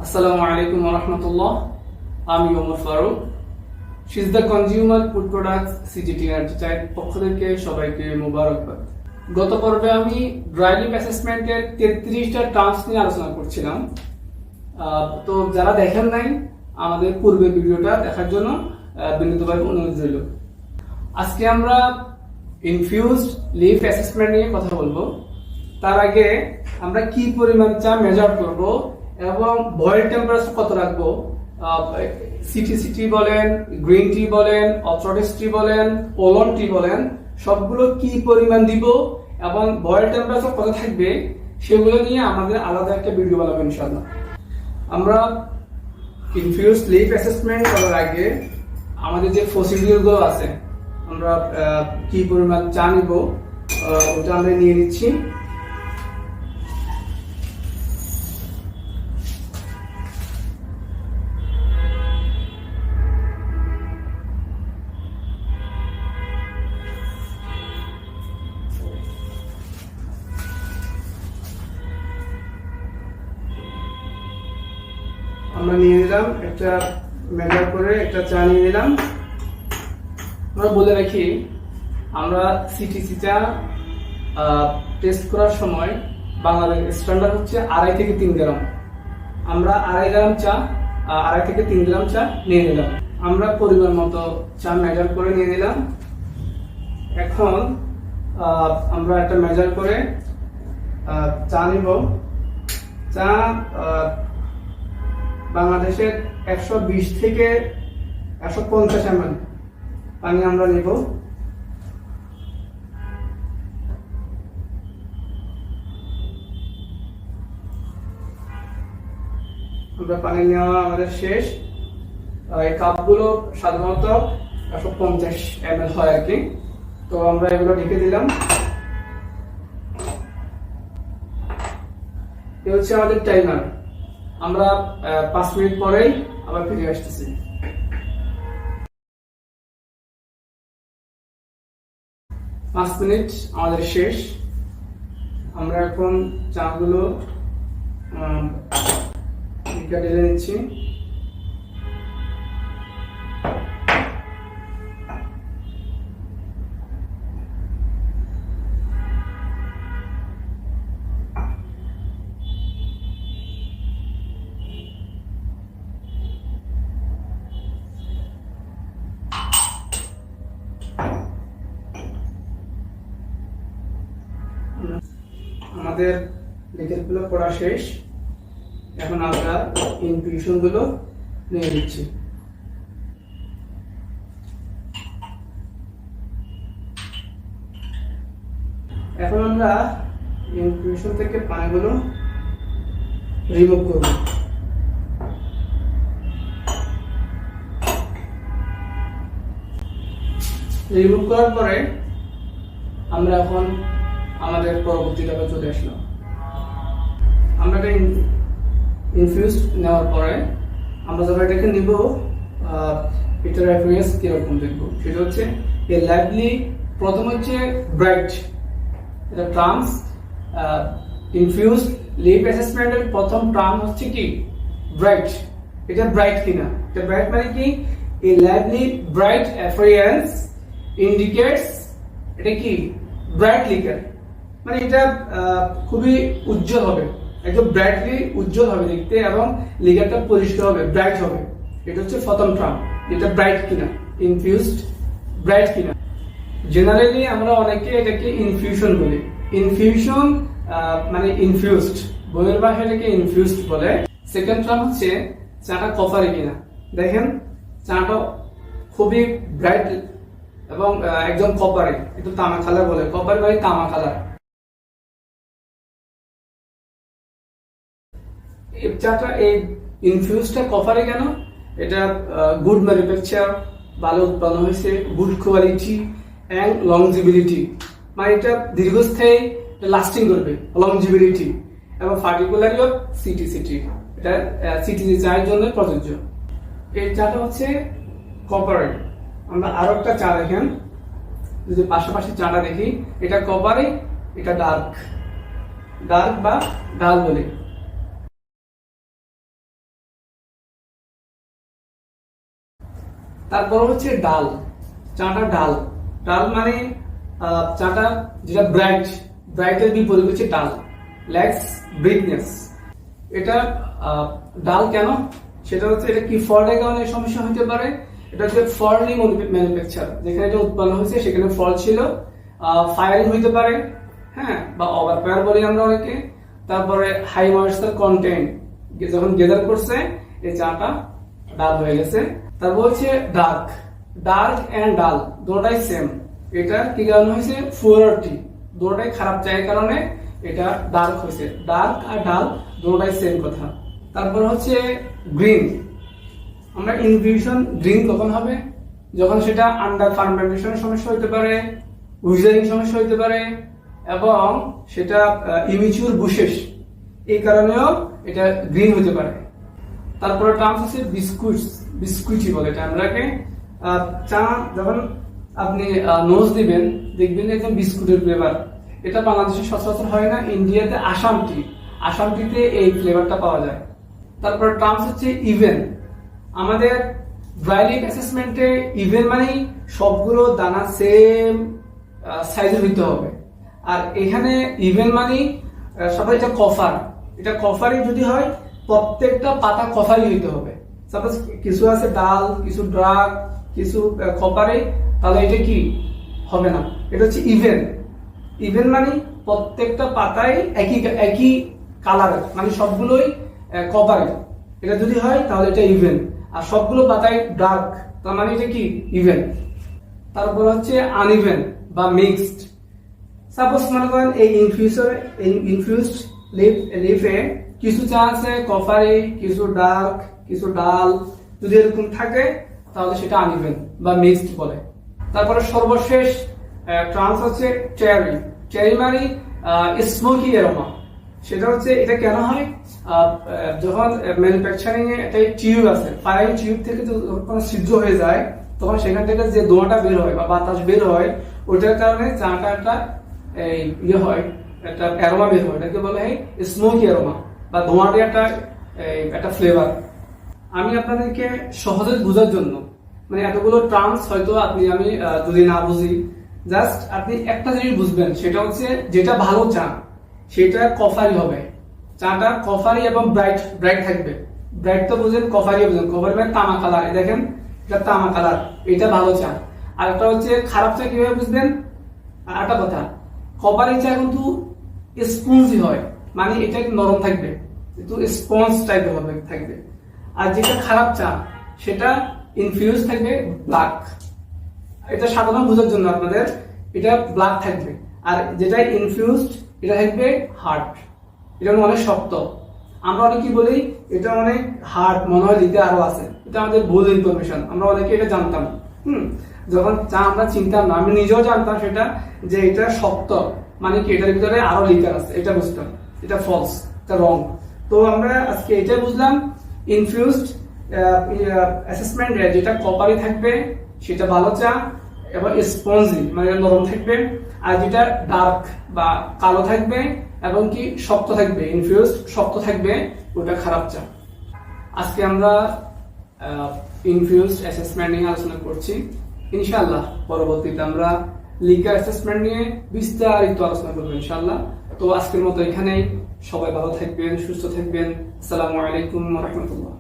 আসসালামু আলাইকুম ওয়া রাহমাতুল্লাহ। আমি ওমর ফারুক, সিজদা কনজিউমার ফুড প্রোডাক্টস সিজিটি এনার্জিটাইড পক্ষ থেকে সবাইকে মোবারকবাদ। গত পর্বে আমি ড্রাই লিপ অ্যাসেসমেন্টের 33টা টার্মস নিয়ে আলোচনা করছিলাম। তো যারা দেখেন নাই আমাদের পূর্বের ভিডিওটা দেখার জন্য বিনীতভাবে অনুরোধ রইল। আজকে আমরা ইনফিউজড লিপ অ্যাসেসমেন্ট নিয়ে কথা বলবো। তার আগে আমরা কি পরিমাণ চা মেজার করব এবং বয়েল টেম্পারেচার কত রাখবো, সিটি বলেন, গ্রিন টি বলেন, অথরিটিস টি বলেন, ওলন টি বলেন, সবগুলো কি পরিমাণ দিব এবং বয়েল টেম্পারেচার কত থাকবে সেগুলো নিয়ে আমাদের আলাদা একটা ভিডিও বানাবো ইনশাআল্লাহ। আমরা ইনফিউজড লিপ অ্যাসেসমেন্ট করার আগে আমাদের যে প্রসিডিউর গুলো আছে, আমরা কি পরিমাণ চা নিব ওটা আমরা নিয়ে নিচ্ছি। আমরা নিয়ে নিলাম একটা মেজার করে একটা চা নিয়ে নিলাম। আমরা বলে রাখি, আমরা সিটিসি চা টেস্ট করার সময় বাংলাদেশ স্ট্যান্ডার্ড হচ্ছে 2.5 থেকে 3 গ্রাম। আমরা 2.5 গ্রাম চা 2.5 থেকে 3 গ্রাম চা নিয়ে নিলাম। আমরা পরিমাণ মতো চা মেজার করে নিয়ে নিলাম। এখন আমরা একটা মেজার করে চা নিব। চা বাংলাদেশের 120 থেকে 150 ml পানি আমরা নেব। আমরা পানি নেওয়া আমাদের শেষ। এই কাপগুলো সাধারণত 150 ml হয় আর কি। তো আমরা এগুলো ঢেকে দিলাম। এই হচ্ছে আমাদের টাইমার। আমরা 5 মিনিট পরেই আবার ফিরে আসতেছি। 5 মিনিট আমাদের শেষ। আমরা এখন চাগুলো ঢেলে নিচ্ছি। আমাদের লিকেজ গুলো পড়া শেষ। এখন আমরা ইনফিউশন গুলো নিয়ে নিচ্ছি। এখন আমরা ইনফিউশন থেকে পানিগুলো রিমুভ করব। রিমুভ করার পরে আমরা এখন আমাদের পরবর্তী ধাপে চলে আসলাম। আমরা এটা ইনফিউজ নেওয়ার পরে আমরা যখন এটাকে নিব, এটার রেফারেন্স কিরকম দেখবো সেটা হচ্ছে লাইভলি। প্রথম হচ্ছে ব্রাইট। এটা টার্মস ইনফিউজ লিপ অ্যাসেসমেন্টের প্রথম টার্ম হচ্ছে কি ব্রাইট। এটা ব্রাইট কিনা, এটা ব্রাইট মানে কি এ লাইভলি ব্রাইট অ্যাপিয়ারেন্স ইন্ডিকেটস এটা কি ব্রাইট লিকার, মানে এটা খুবই উজ্জ্বল হবে, একদম ব্রাইটলি উজ্জ্বল হবে দেখতে এবং লিকারটা পরিষ্কার হবে, ব্রাইট হবে। এটা হচ্ছে প্রথম টার্ম, এটা ব্রাইট কিনা, ইনফিউজড ব্রাইট কিনা। জেনারেলি আমরা অনেকে এটাকে ইনফিউশন বলি। ইনফিউশন মানে ইনফিউজড, বইয়ের ভাষায় এটাকে ইনফিউজড বলে। সেকেন্ড টার্ম হচ্ছে চাটা কপারে কিনা। দেখেন চাটা খুবই ব্রাইট এবং একদম কপারে, একটু তামা কালার বলে, কপার মানে তামা কালার। চাটা এই ইনফিউজটা কপারে কেন? এটা গুড ম্যানুফ্যাকচার, ভালো উৎপাদন হয়েছে, গুড কোয়ালিটি এন্ড লংজিবিলিটি, মানে এটা দীর্ঘস্থায়ী, লাস্টিং করবে, লংজিবিলিটি এবং পার্টিকুলারলি অফ সিটি এটা সিটি চায়ের জন্য প্রযোজ্য। এই চাটা হচ্ছে কপারে। আমরা আরো একটা চা দেখেন, যদি পাশাপাশি চাটা দেখি, এটা কপারে, এটা ডার্ক বা ডাল বলে। তারপর হচ্ছে ডাল, চাটা ডাল। ডাল মানে চাটা যেটা ব্রাইট, ব্রাইটের বিপরীত হচ্ছে ডাল, ল্যাক্স ব্রিথনেস। এটা ডাল কেন? সেটা হচ্ছে এটা কি ফলের কারণে সমস্যা হতে পারে। এটা হচ্ছে ফললি ম্যানুফ্যাকচার, যেখানে এটা উৎপন্ন হয়েছে সেখানে ফল ছিল, ফায়ারিং হইতে পারে, হ্যাঁ, বা ওভার ফায়ার বলি আমরা অনেকে। তারপরে হাই ময়েশ্চার কন্টেন্ট যখন গেদার করছে এই চাটা ডাল হয়ে গেছে। তারপর হচ্ছে ডার্ক, ডার্ক এন্ড ডাল দুটোটাই সেম। এটা কি কারণে হয়েছে? ফুয়ার টি, দুটোটাই খারাপ চায়ের কারণে এটা ডার্ক হয়েছে। ডার্ক আর ডাল দুটোটাই সেম কথা। তারপর হচ্ছে গ্রিন। আমরা ইনফিউশন গ্রিন কখন হবে? যখন সেটা আন্ডার ফার্মেন্টেশনের সমস্যা হতে পারে, উইজারিং সমস্যা হতে পারে, এবং সেটা ইমিচিউর বুশেস, এই কারণেও এটা গ্রিন হতে পারে। তারপরে টার্মস হচ্ছে বিস্কুটস, বিস্কুইটি বলে এটা আমরাকে। চা যখন আপনি নোজ দিবেন দেখবেন একদম বিস্কুটের ফ্লেভার। এটা বাংলাদেশে সচরাচর হয় না, ইন্ডিয়াতে আসাম টি, আসাম টিতে এই ফ্লেভারটা পাওয়া যায়। তারপর টার্মস হচ্ছে ইভেন। আমাদের ড্রাই লিফ অ্যাসেসমেন্টে ইভেন মানেই সবগুলো দানা সেম সাইজের হইতে হবে। আর এখানে ইভেন মানেই সবাই এটা কফার, এটা কফারই যদি হয় প্রত্যেকটা পাতা কফারই হইতে হবে। সাপোজ কিছু আছে ডাল, কিছু ড্রাগ, কিছু কপারে, তাহলে এটা কি হবে না। এটা হচ্ছে ইভেন। ইভেন মানে প্রত্যেকটা পাতায় একই একই কালারের, মানে সবগুলোই কপারে। এটা যদি হয় তাহলে এটা ইভেন। আর সবগুলো পাতায় ডার্ক, তার মানে এটা কি ইভেন। তারপর হচ্ছে আনইভেন বা মিক্সড। সাপোজ মনে করেন এই ইনফিউজড লিফে কিছু চা আছে কফারি, কিছু ডার্ক, কিছু ডাল, যদি এরকম থাকে তাহলে সেটা আনইভেন বা মিক্সড বলে। তারপরে সর্বশেষ ট্রান্স হচ্ছে চেরি। চেরি মানে স্মোকি অ্যারোমা। সেটা হচ্ছে এটা কেন হয়? যখন ম্যানুফ্যাকচারিং এ একটা টিউব আছে, ফায়ারিং টিউব থেকে যখন সিদ্ধ হয়ে যায় তখন সেখান থেকে যে ধোঁয়াটা বের হয় বা বাতাস বের হয়, ওইটার কারণে চাটা একটা ইয়ে হয়, একটা অ্যারোমা বের হয়, এটাকে বলা হয় স্মোকি অ্যারোমা বা ধোঁয়াটা একটা ফ্লেভার। আমি আপনাদেরকে সহজে বোঝার জন্য, মানে এতগুলো টার্মস হয়তো আমি যদি না বুঝি, জাস্ট আপনি একটা জিনিস বুঝবেন, সেটা হচ্ছে যেটা ভালো চা সেটা কফারি হবে। চাটা কফারি এবং ব্রাইট ব্রাইট থাকবে। ব্রাইট তো বুঝেন, কফারি বুঝেন। কফারি মানে তামা কালার, দেখেন এটা তামা কালার, এটা ভালো চা। আর একটা হচ্ছে খারাপ চা কিভাবে বুঝবেন? আর একটা কথা, কপারি চা কিন্তু স্পঞ্জি হয়, মানে এটা নরম থাকবে, কিন্তু স্পঞ্জ টাইপের হবে থাকবে। আর যেটা খারাপ চা সেটা ইনফিউজ থাকবে ব্ল্যাক। এটা সাধারণ বোঝার জন্য আপনাদের, এটা ব্ল্যাক থাকবে। আর যেটা ইনফিউজড এটা থাকবে হার্ড, এটা অনেক শক্ত। আমরা অনেকে বলি এটা অনেক হার্ড, মনে হয় লিতে আরো আছে। এটা আমাদের ভুল ইনফরমেশন, আমরা অনেকে এটা জানতাম। যখন চা আমরা চিনতাম না, আমি নিজেও জানতাম সেটা, যে এটা শক্ত মানে কি এটার ভিতরে আরো লিকার আছে, এটা বুঝতাম। এটা ফলস, এটা রং। তো আমরা আজকে এটা বুঝলাম, ইনফিউজড অ্যাসেসমেন্ট যেটা কপারি থাকবে সেটা ভালো চা এবং স্পঞ্জি মানে নরম থাকবে। আর যেটা ডার্ক বা কালো থাকবে এবং কি শক্ত থাকবে, ইনফিউজড শক্ত থাকবে, ওটা খারাপ চা। আজকে আমরা ইনফিউজড অ্যাসেসমেন্ট নিয়ে আলোচনা করছি। ইনশাআল্লাহ পরবর্তীতে আমরা লিকার অ্যাসেসমেন্ট নিয়ে বিস্তারিত আলোচনা করবো ইনশাআল্লাহ। তো আজকের মতো এখানেই, সবাই ভালো থাকবেন, সুস্থ থাকবেন। আসসালামু আলাইকুম ওয়া রাহমাতুল্লাহ।